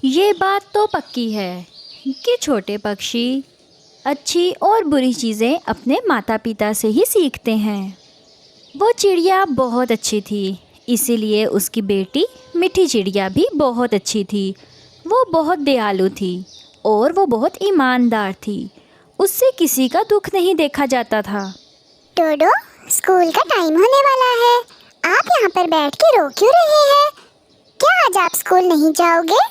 ये बात तो पक्की है कि छोटे पक्षी अच्छी और बुरी चीज़ें अपने माता पिता से ही सीखते हैं। वो चिड़िया बहुत अच्छी थी, इसीलिए उसकी बेटी मीठी चिड़िया भी बहुत अच्छी थी। वो बहुत दयालु थी और वो बहुत ईमानदार थी। उससे किसी का दुख नहीं देखा जाता था। डोडो, स्कूल का टाइम होने वाला है। आप यहाँ पर बैठ के रो क्यों रहे हैं? क्या आज आप स्कूल नहीं जाओगे?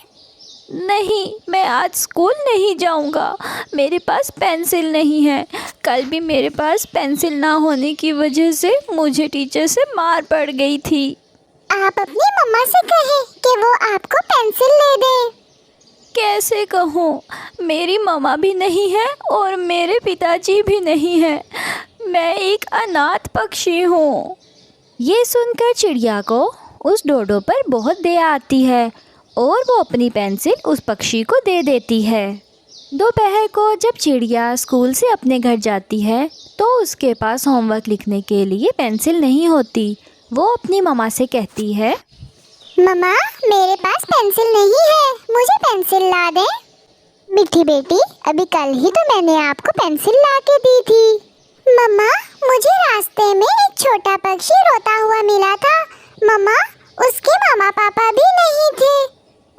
नहीं, मैं आज स्कूल नहीं जाऊंगा। मेरे पास पेंसिल नहीं है। कल भी मेरे पास पेंसिल ना होने की वजह से मुझे टीचर से मार पड़ गई थी। आप अपनी मम्मा से कहें कि वो आपको पेंसिल ले दे। कैसे कहूँ? मेरी मम्मा भी नहीं है और मेरे पिताजी भी नहीं है। मैं एक अनाथ पक्षी हूँ। ये सुनकर चिड़िया को उस डोडो पर बहुत दया आती है और वो अपनी पेंसिल उस पक्षी को दे देती है। दोपहर को जब चिड़िया स्कूल से अपने घर जाती है तो उसके पास होमवर्क लिखने के लिए पेंसिल नहीं होती। वो अपनी मम्मा से कहती है, मम्मा, मेरे पास पेंसिल नहीं है, मुझे पेंसिल ला दे। मीठी बेटी, अभी कल ही तो मैंने आपको पेंसिल ला के दी थी। मम्मा, मुझे रास्ते में एक छोटा पक्षी रोता हुआ मिला था। मम्मा, उसके मामा पापा भी नहीं थे।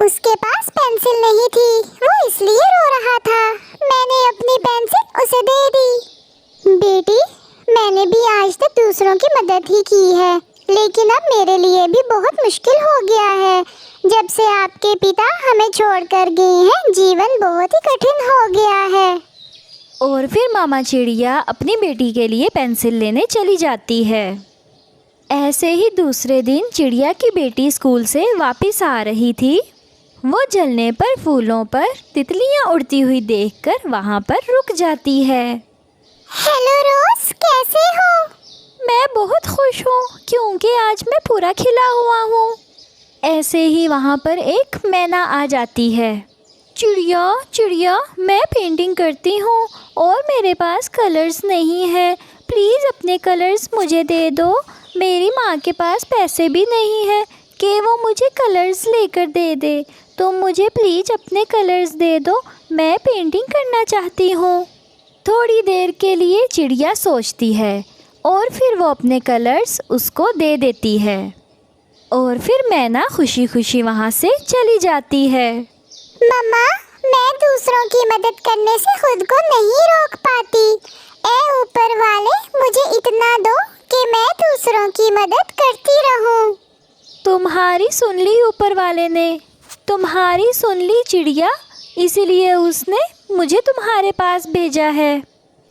उसके पास पेंसिल नहीं थी, वो इसलिए रो रहा था। मैंने अपनी पेंसिल उसे दे दी। बेटी, मैंने भी आज तक दूसरों की मदद ही की है, लेकिन अब मेरे लिए भी बहुत मुश्किल हो गया है। जब से आपके पिता हमें छोड़कर गए हैं, जीवन बहुत ही कठिन हो गया है। और फिर मामा चिड़िया अपनी बेटी के लिए पेंसिल लेने चली जाती है। ऐसे ही दूसरे दिन चिड़िया की बेटी स्कूल से वापस आ रही थी। वो जलने पर फूलों पर तितलियां उड़ती हुई देखकर वहाँ पर रुक जाती है। हेलो रोज, कैसे हो? मैं बहुत खुश हूँ क्योंकि आज मैं पूरा खिला हुआ हूँ। ऐसे ही वहाँ पर एक मैना आ जाती है। चिड़िया चिड़िया, मैं पेंटिंग करती हूँ और मेरे पास कलर्स नहीं है। प्लीज़ अपने कलर्स मुझे दे दो। मेरी माँ के पास पैसे भी नहीं है कि वो मुझे कलर्स लेकर दे दे। तो मुझे प्लीज़ अपने कलर्स दे दो, मैं पेंटिंग करना चाहती हूँ। थोड़ी देर के लिए चिड़िया सोचती है और फिर वो अपने कलर्स उसको दे देती है और फिर मैना खुशी खुशी वहाँ से चली जाती है। मम्मा, मैं दूसरों की मदद करने से खुद को नहीं रोक पाती। ऐ ऊपर वाले, मुझे इतना दो कि मैं दूसरों की मदद करती रहूं। तुम्हारी सुन ली ऊपर वाले ने, तुम्हारी सुन ली चिड़िया, इसीलिए उसने मुझे तुम्हारे पास भेजा है।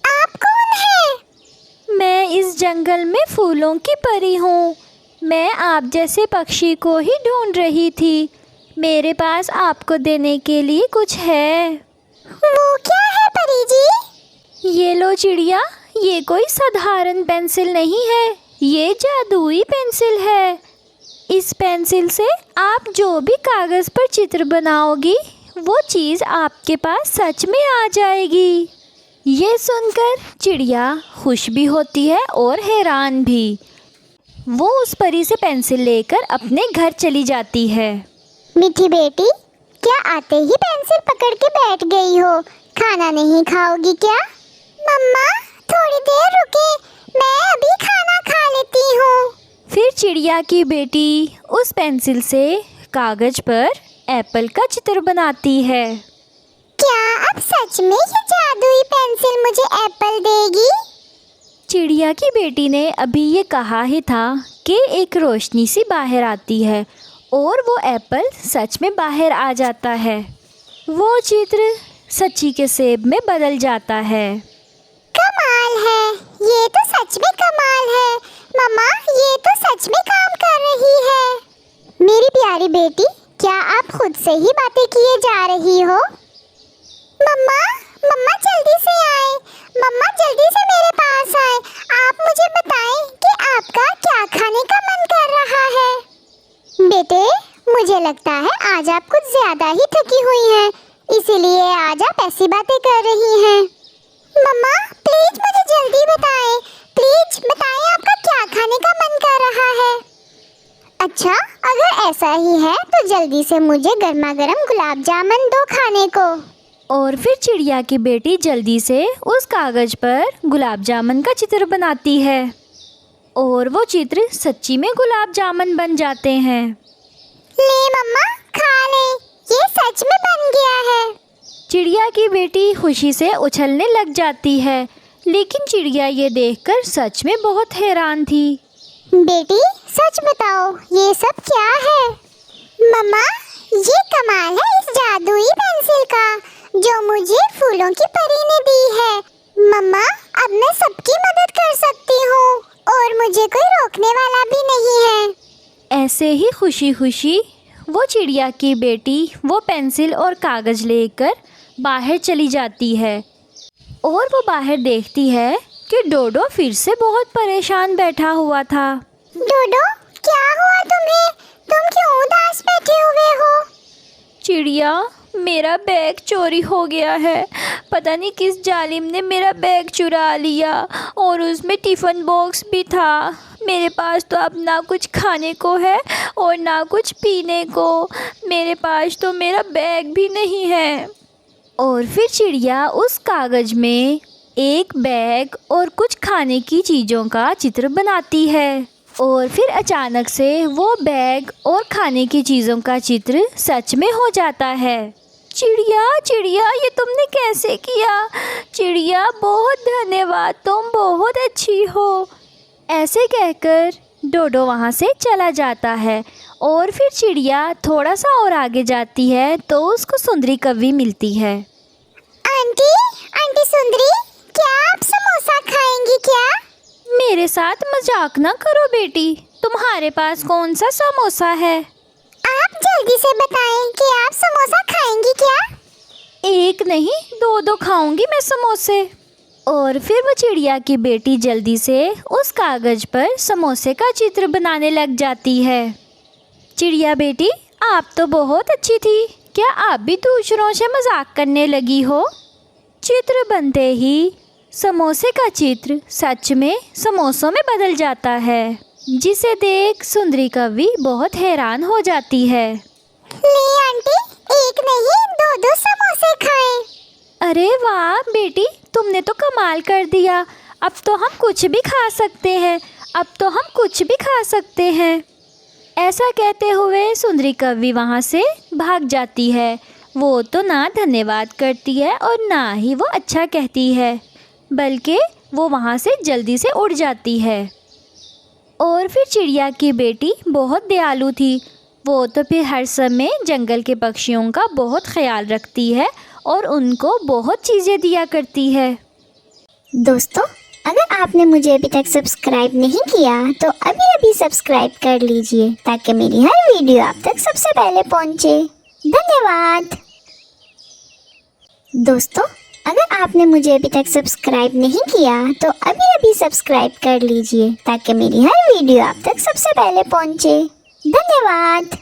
आप कौन हैं? मैं इस जंगल में फूलों की परी हूँ। मैं आप जैसे पक्षी को ही ढूंढ रही थी। मेरे पास आपको देने के लिए कुछ है। वो क्या है परी जी? ये लो चिड़िया, ये कोई साधारण पेंसिल नहीं है, ये जादुई पेंसिल है। इस पेंसिल से आप जो भी कागज़ पर चित्र बनाओगी वो चीज़ आपके पास सच में आ जाएगी। ये सुनकर चिड़िया खुश भी होती है और हैरान भी। वो उस परी से पेंसिल लेकर अपने घर चली जाती है। मीठी बेटी, क्या आते ही पेंसिल पकड़ के बैठ गई हो? खाना नहीं खाओगी क्या? मम्मा, थोड़ी देर रुके, मैं अभी खाना खा लेती हूँ। फिर चिड़िया की बेटी उस पेंसिल से कागज पर एप्पल का चित्र बनाती है। क्या अब सच में ये जादुई पेंसिल मुझे एप्पल देगी? चिड़िया की बेटी ने अभी ये कहा ही था कि एक रोशनी सी बाहर आती है और वो एप्पल सच में बाहर आ जाता है। वो चित्र सच्ची के सेब में बदल जाता है। कमाल है, ये तो सच में कमाल है। मम्मा, ये तो सच में काम कर रही है। मेरी प्यारी बेटी, क्या आप खुद से ही बातें किए जा रही हो? मम्मा, मम्मा जल्दी से आए। मम्मा जल्दी से मेरे पास आए। आप मुझे बताएं कि आपका क्या खाने का मन कर रहा है? बेटे, मुझे लगता है आज आप कुछ ज्यादा ही थकी हुई हैं, इसीलिए आज आप ऐसी बातें कर रही हैं। मम्मा, प्लीज मुझे जल्दी बताएं। प्लीज बताएं आपका क्या खाने का मन कर रहा है? अच्छा, अगर ऐसा ही है तो जल्दी से मुझे गर्मा गर्म गुलाब जामुन दो खाने को। और फिर चिड़िया की बेटी जल्दी से उस कागज पर गुलाब जामुन का चित्र बनाती है और वो चित्र सच्ची में गुलाब जामुन बन जाते हैं। ले मम्मा, खा ले, ये सच में बन गया है। चिड़िया की बेटी खुशी से उछलने लग जाती है, लेकिन चिड़िया ये देखकर सच में बहुत हैरान थी। बेटी सच बताओ, ये सब क्या है? मम्मा, ये कमाल है इस जादुई पेंसिल का जो मुझे फूलों की परी ने दी है। मम्मा, अब मैं सबकी मदद कर सकती हूँ और मुझे कोई रोकने वाला भी नहीं है। ऐसे ही खुशी खुशी वो चिड़िया की बेटी वो पेंसिल और कागज़ लेकर बाहर चली जाती है और वो बाहर देखती है कि डोडो फिर से बहुत परेशान बैठा हुआ था। डोडो, क्या हुआ तुम्हें? तुम क्यों उदास बैठे हुए हो? चिड़िया, मेरा बैग चोरी हो गया है। पता नहीं किस जालिम ने मेरा बैग चुरा लिया और उसमें टिफ़िन बॉक्स भी था। मेरे पास तो अब ना कुछ खाने को है और ना कुछ पीने को। मेरे पास तो मेरा बैग भी नहीं है। और फिर चिड़िया उस कागज़ में एक बैग और कुछ खाने की चीज़ों का चित्र बनाती है और फिर अचानक से वो बैग और खाने की चीज़ों का चित्र सच में हो जाता है। चिड़िया, चिड़िया, ये तुमने कैसे किया? चिड़िया, बहुत धन्यवाद, तुम बहुत अच्छी हो। ऐसे कहकर डोडो वहाँ से चला जाता है और फिर चिड़िया थोड़ा सा और आगे जाती है तो उसको सुंदरी कव्वी मिलती है। आंटी, आंटी सुंदरी, क्या आप समोसा खाएंगी क्या? मेरे साथ मजाक ना करो बेटी, तुम्हारे पास कौन सा समोसा है? आप जल्दी से बताएं कि आप समोसा खाएंगी क्या? एक नहीं, दो दो खाऊंगी मैं समोसे। और फिर वो चिड़िया की बेटी जल्दी से उस कागज़ पर समोसे का चित्र बनाने लग जाती है। चिड़िया बेटी, आप तो बहुत अच्छी थी, क्या आप भी दूसरों से मजाक करने लगी हो? चित्र बनते ही समोसे का चित्र सच में समोसों में बदल जाता है, जिसे देख सुंदरी कव्वी बहुत हैरान हो जाती है। ले आंटी, एक नहीं दो दो समोसे खाएं। अरे वाह बेटी, तुमने तो कमाल कर दिया। अब तो हम कुछ भी खा सकते हैं, अब तो हम कुछ भी खा सकते हैं। ऐसा कहते हुए सुंदरी कव्वी वहाँ से भाग जाती है। वो तो ना धन्यवाद करती है और ना ही वो अच्छा कहती है, बल्कि वो वहाँ से जल्दी से उड़ जाती है। और फिर चिड़िया की बेटी बहुत दयालु थी। वो तो फिर हर समय जंगल के पक्षियों का बहुत ख्याल रखती है और उनको बहुत चीज़ें दिया करती है। दोस्तों, अगर आपने मुझे अभी तक सब्सक्राइब नहीं किया तो अभी अभी सब्सक्राइब कर लीजिए ताकि मेरी हर वीडियो आप तक सबसे पहले पहुंचे। धन्यवाद। दोस्तों, अगर आपने मुझे अभी तक सब्सक्राइब नहीं किया तो अभी अभी सब्सक्राइब कर लीजिए ताकि मेरी हर वीडियो आप तक सबसे पहले पहुंचे। धन्यवाद।